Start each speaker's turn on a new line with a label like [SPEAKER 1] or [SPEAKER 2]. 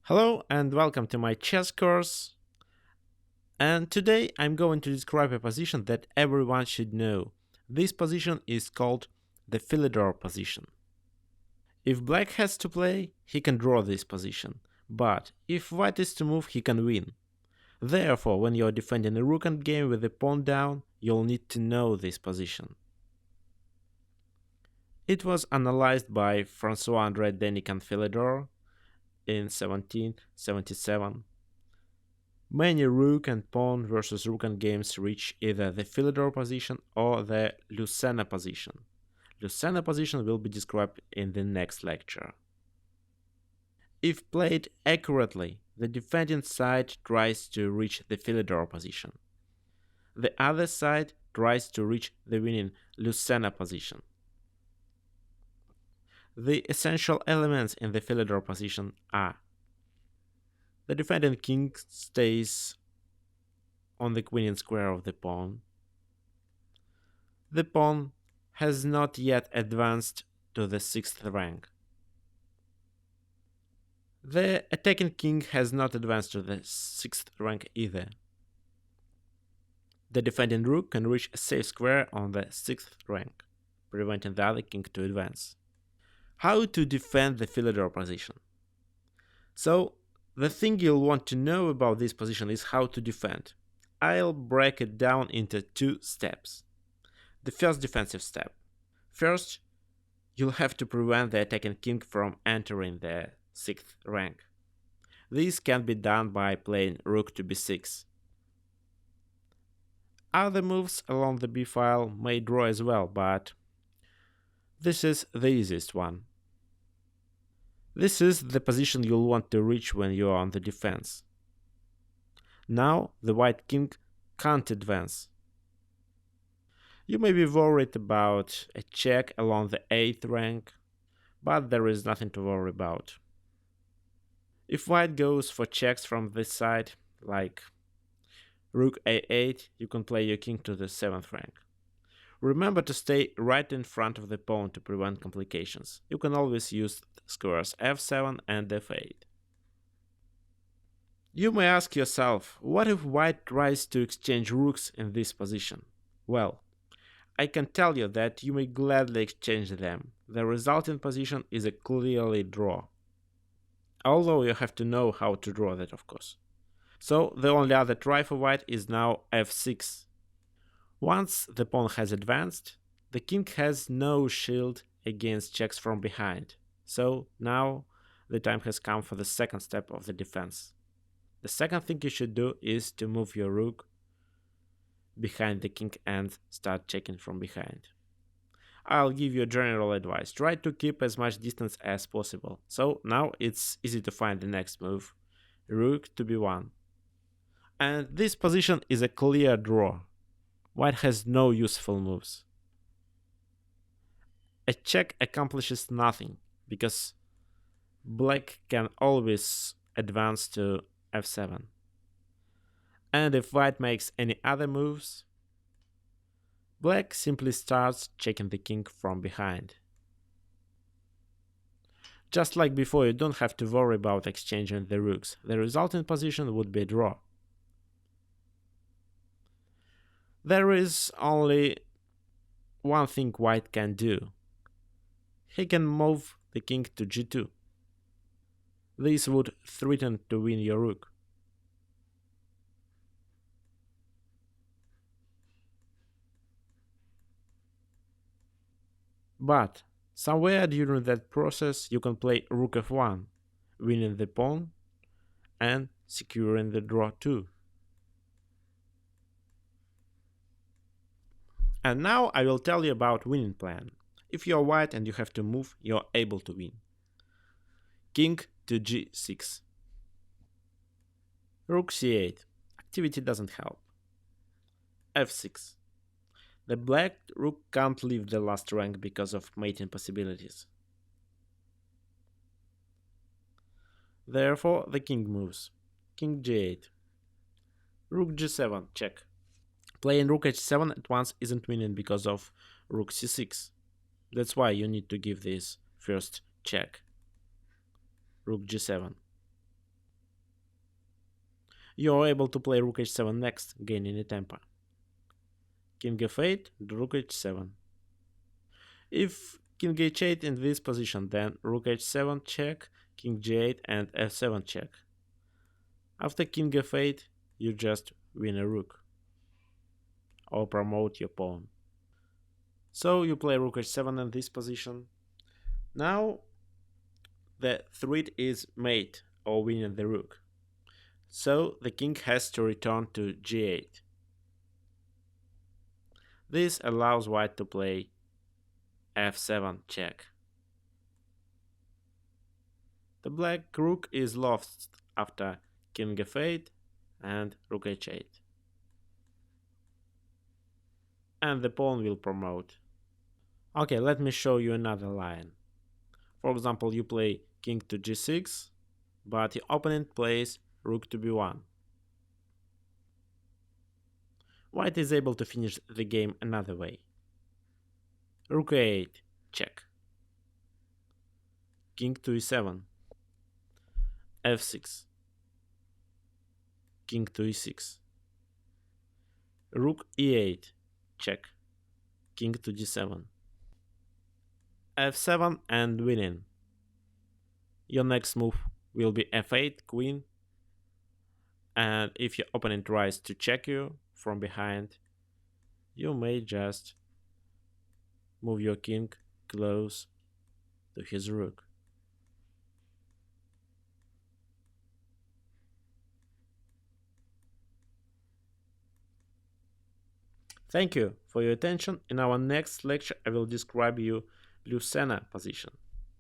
[SPEAKER 1] Hello and welcome to my chess course. And today I'm going to describe a position that everyone should know. This position is called the Philidor position. If black has to play, he can draw this position, but if white is to move, he can win. Therefore, when you're defending a rook endgame with the pawn down, you'll need to know this position. It was analyzed by François-André Denis and Philidor in 1777. Many rook and pawn versus rook endgames reach either the Philidor position or the Lucena position. Lucena position will be described in the next lecture. If played accurately, the defending side tries to reach the Philidor position. The other side tries to reach the winning Lucena position. The essential elements in the Philidor position are: the defending king stays on the winning square of the pawn. The pawn has not yet advanced to the 6th rank. The attacking king has not advanced to the 6th rank either. The defending rook can reach a safe square on the 6th rank, preventing the other king to advance. How to defend the Philidor position? So, the thing you'll want to know about this position is how to defend. I'll break it down into two steps. The first defensive step. First, you'll have to prevent the attacking king from entering the 6th rank. This can be done by playing rook to b6. Other moves along the b file may draw as well, but this is the easiest one. This is the position you'll want to reach when you are on the defense. Now the white king can't advance. You may be worried about a check along the 8th rank, but there is nothing to worry about. If white goes for checks from this side, like rook a8, you can play your king to the 7th rank. Remember to stay right in front of the pawn to prevent complications. You can always use squares f7 and f8. You may ask yourself, what if white tries to exchange rooks in this position? Well, I can tell you that you may gladly exchange them. The resulting position is a clearly draw. Although you have to know how to draw that, of course. So the only other try for white is now f6. Once the pawn has advanced, the king has no shield against checks from behind. So now the time has come for the second step of the defense. The second thing you should do is to move your rook behind the king and start checking from behind. I'll give you general advice. Try to keep as much distance as possible. So now it's easy to find the next move. Rook to b1. And this position is a clear draw. White has no useful moves. A check accomplishes nothing, because black can always advance to f7. And if white makes any other moves, black simply starts checking the king from behind. Just like before, you don't have to worry about exchanging the rooks. The resulting position would be a draw. There is only one thing white can do. He can move the king to g2. This would threaten to win your rook. But somewhere during that process you can play rook f1, winning the pawn and securing the draw too. And now I will tell you about winning plan. If you are white and you have to move, you are able to win. King to g6. Rook c8. Activity doesn't help. f6. The black rook can't leave the last rank because of mating possibilities. Therefore, the king moves. King g8. Rook g7, check. Playing rook h7 at once isn't winning because of rook c6. That's why you need to give this first check. Rook g7. You are able to play Rook h7 next, gaining a tempo. King f8, Rook h7. If King h8 in this position, then Rook h7 check, King g8 and f7 check. After King f8, you just win a rook or promote your pawn. So you play Rook h7 in this position. Now the threat is mate or winning the rook. So the king has to return to g8. This allows white to play f7 check. The black rook is lost after king f8 and rook h8. And the pawn will promote. Okay, let me show you another line. For example, you play king to g6, but your opponent plays rook to b1. White is able to finish the game another way. Rook a8, check. King to e7, f6, king to e6. Rook e8, check. King to g7. f7 and winning. Your next move will be f8, queen. And if your opponent tries to check you from behind, you may just move your king close to his rook. Thank you for your attention. In our next lecture, I will describe you Lucena position.